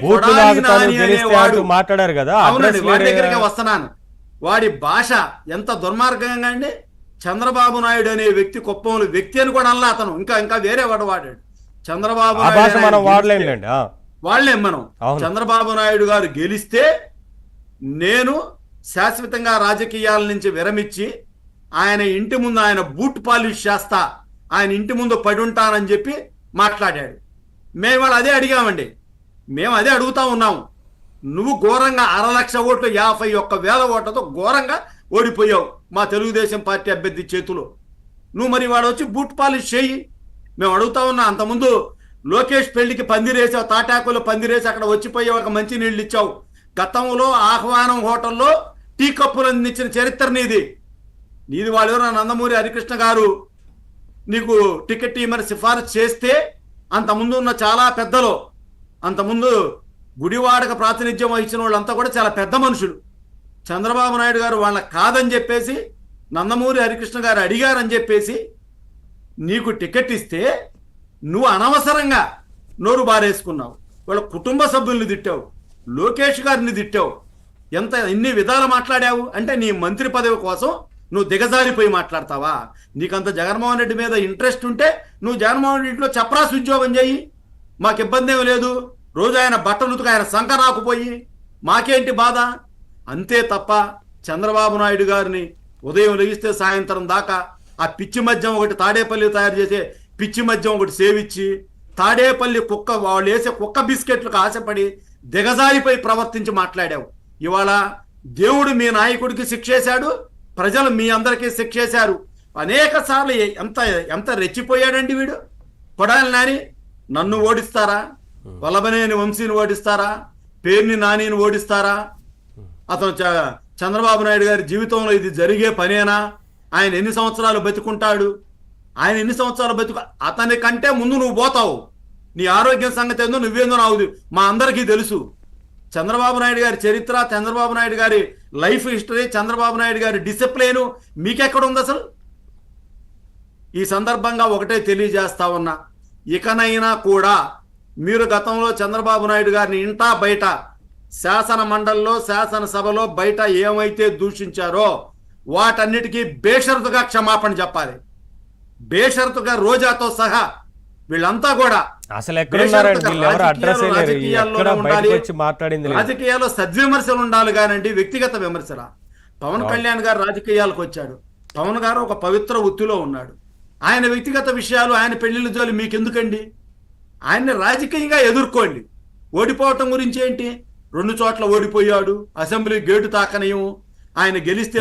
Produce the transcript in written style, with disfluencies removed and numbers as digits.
కొడాలి నాని అనేవాడు మాట్లాడారు కదా. అవునండి, వాడి దగ్గరికి వస్తున్నాను. వాడి భాష ఎంత దుర్మార్గంగా అండి. చంద్రబాబు నాయుడు అనే వ్యక్తి కుప్పంలో వ్యక్తి అని కూడా అనలా అతను, ఇంకా ఇంకా వేరే వాడు వాడాడు. చంద్రబాబు వాళ్ళేం మనం. చంద్రబాబు నాయుడు గారు గెలిస్తే నేను శాశ్వతంగా రాజకీయాల నుంచి విరమించి ఆయన ఇంటి ముందు ఆయన బూట్ పాలిష్ చేస్తా, ఆయన ఇంటి ముందు పడి ఉంటానని చెప్పి మాట్లాడాడు. మేము వాళ్ళు అదే అడిగామండి, మేము అదే అడుగుతా ఉన్నాము. నువ్వు ఘోరంగా 6,00,000 ఓట్లు 51,000 ఓట్లతో ఘోరంగా ఓడిపోయావు మా తెలుగుదేశం పార్టీ అభ్యర్థి చేతిలో. నువ్వు మరి వాడు వచ్చి బూట్ పాలిష్ చేయి, మేము అడుగుతా ఉన్నా. అంతకుముందు లోకేష్ పెళ్లికి పందిరేసావు, తాటాకులో పందిరేసి అక్కడ వచ్చిపోయి ఒక మంచి నీళ్ళు ఇచ్చావు. గతంలో ఆహ్వానం హోటల్లో టీ కప్పులు అందించిన చరిత్ర నీది. వాళ్ళెవరో నందమూరి హరికృష్ణ గారు నీకు టికెట్ ఇవ్వమని సిఫారసు చేస్తే అంతకుముందు ఉన్న చాలా పెద్దలు, అంతకుముందు గుడివాడకు ప్రాతినిధ్యం వహించిన వాళ్ళంతా కూడా చాలా పెద్ద మనుషులు. చంద్రబాబు నాయుడు గారు వాళ్ళకి కాదని చెప్పేసి నందమూరి హరికృష్ణ గారు అడిగారని చెప్పేసి నీకు టికెట్ ఇస్తే నువ్వు అనవసరంగా నోరు బారేసుకున్నావు. వాళ్ళ కుటుంబ సభ్యుల్ని తిట్టావు, లోకేష్ గారిని తిట్టావు, ఎన్ని విధాలు మాట్లాడావు. అంటే నీ మంత్రి పదవి కోసం నువ్వు దిగజారిపోయి మాట్లాడతావా? నీకంత జగన్మోహన్ రెడ్డి మీద ఇంట్రెస్ట్ ఉంటే నువ్వు జగన్మోహన్ రెడ్డిలో చపరాసు ఉద్యోగం చెయ్యి, మాకు ఇబ్బంది ఏమి లేదు. రోజు ఆయన బట్టలుతుకు ఆయన సంఖ నాకుపోయి మాకేంటి బాధ? అంతే తప్ప చంద్రబాబు నాయుడు గారిని ఉదయం లెగిస్తే సాయంత్రం దాకా ఆ పిచ్చి మద్యం ఒకటి, తాడేపల్లి తయారు చేసే పిచ్చి మద్యం ఒకటి సేవించి, తాడేపల్లి కుక్క వాళ్ళు వేసే కుక్క బిస్కెట్లకు ఆశపడి దిగజారిపోయి ప్రవర్తించి మాట్లాడావు. ఇవాళ దేవుడు మీ నాయకుడికి శిక్షేశాడు, ప్రజలు మీ అందరికీ శిక్షేశారు. అనేక సార్లు ఎంత ఎంత రెచ్చిపోయాడండి వీడు. కొడాలి నాని నన్ను ఓడిస్తారా? వల్లభనేని వంశీని ఓడిస్తారా? పేర్ని నానిని ఓడిస్తారా? అతను చంద్రబాబు నాయుడు గారి జీవితంలో ఇది జరిగే పనేనా? ఆయన ఎన్ని సంవత్సరాలు బతుకుంటాడు? ఆయన ఎన్ని సంవత్సరాలు బతుకు, అతని కంటే ముందు నువ్వు పోతావు. నీ ఆరోగ్యం సంగతి ఏందో నువ్వేందో నాకు మా అందరికీ తెలుసు. చంద్రబాబు నాయుడు గారి చరిత్ర, చంద్రబాబు నాయుడు గారి లైఫ్ హిస్టరీ, చంద్రబాబు నాయుడు గారి డిసిప్లిన్ మీకెక్కడ ఉంది అసలు? ఈ సందర్భంగా ఒకటే తెలియజేస్తా ఉన్నా, ఇకనైనా కూడా మీరు గతంలో చంద్రబాబు నాయుడు గారిని ఇంటా బయట శాసన మండలిలో, శాసనసభలో, బయట ఏమైతే దూషించారో వాటన్నిటికీ బేషరతుగా క్షమాపణ చెప్పాలి. బేషరతుగా రోజాతో సహా వీళ్ళంతా కూడా రాజకీయాల్లో సద్విమర్శలు ఉండాలి కానండి వ్యక్తిగత విమర్శల. పవన్ కళ్యాణ్ గారు రాజకీయాలకు వచ్చాడు, పవన్ గారు ఒక పవిత్ర వృత్తిలో ఉన్నాడు. ఆయన వ్యక్తిగత విషయాలు, ఆయన పెళ్లిళ్ళ జోలి మీకెందుకండి? ఆయన్ని రాజకీయంగా ఎదుర్కోండి. ఓడిపోవటం గురించి ఏంటి? 2 చోట్ల ఓడిపోయాడు, అసెంబ్లీ గేటు తాకనీయం. ఆయన గెలిస్తే